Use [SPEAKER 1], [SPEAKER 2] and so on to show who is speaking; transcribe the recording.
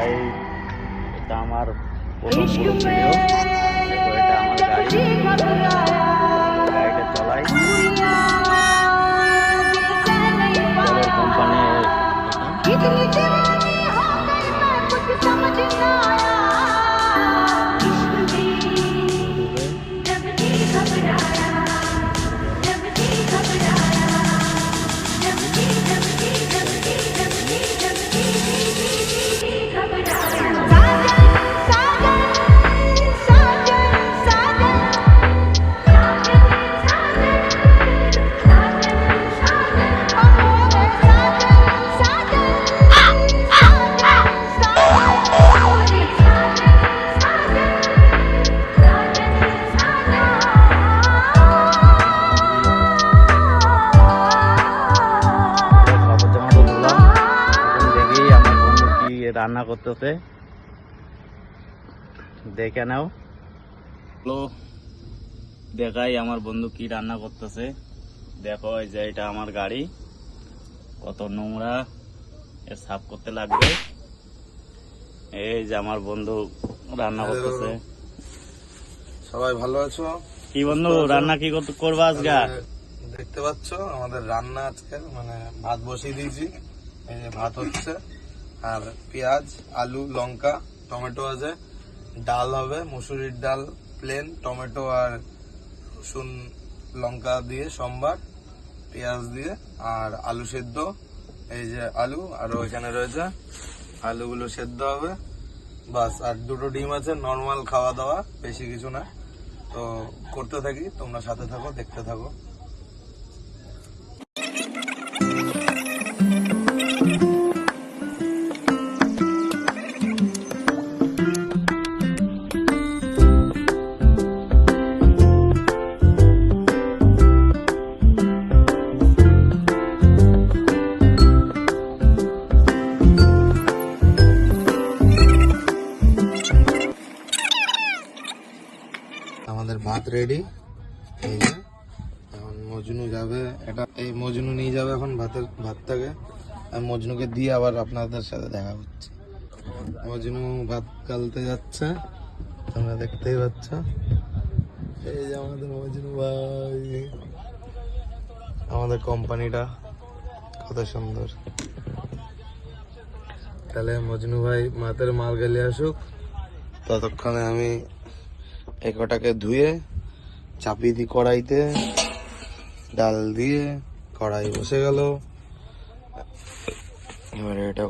[SPEAKER 1] ভাই, এটা আমার প্রথম পুরো ভিডিও। দেখো এটা আমার গাড়ি, গাড়িটা চলাই কোম্পানির। রান্না করতেছে, দেখে নাও। দেখাই আমার বন্ধু কি রান্না করতেছে। দেখো এই যে এটা আমার গাড়ি, কত নোংরা, এর সাফ করতে লাগবে। এই যে আমার বন্ধু রান্না করতেছে।
[SPEAKER 2] সবাই ভালো আছো?
[SPEAKER 1] কি বন্ধু রান্না কি করবো আজকে?
[SPEAKER 2] দেখতে পাচ্ছ আমাদের রান্না আজকে, মানে ভাত বসিয়ে দিয়েছি, এই যে ভাত হচ্ছে, আর পেঁয়াজ, আলু, লঙ্কা, টমেটো আছে, ডাল হবে মুসুরির ডাল প্লেন, টমেটো আর রসুন লঙ্কা দিয়ে সম্বার, পেঁয়াজ দিয়ে, আর আলু সেদ্ধ। এই যে আলু, আর ওইখানে রয়েছে আলুগুলো সেদ্ধ হবে বাস। আর দুটো ডিম আছে, নর্মাল খাওয়া দাওয়া, বেশি কিছু না। তো করতে থাকি, তোমরা সাথে থাকো, দেখতে থাকো। আমাদের ভাত রেডি। এই যে এখন মজনু যাবে, এটা এই মজনু নিয়ে যাবে এখন ভাতটাকে। আর মজনুকে দিয়ে আবার আপনাদের সাথে দেখা হচ্ছে। মজনু ভাত গালতে যাচ্ছে, তোমরা দেখতেই পাচ্ছ। এই যে আমাদের মজনু ভাই, আমাদের কোম্পানিটা কত সুন্দর। তাহলে মজনু ভাই মাতের মাল গেলে আসুক, ততক্ষণে আমি এই কটাকে ধুয়ে চাপিয়ে দিই কড়াইতে, ডাল দিয়ে কড়াই বসে গেল। এবারে এটা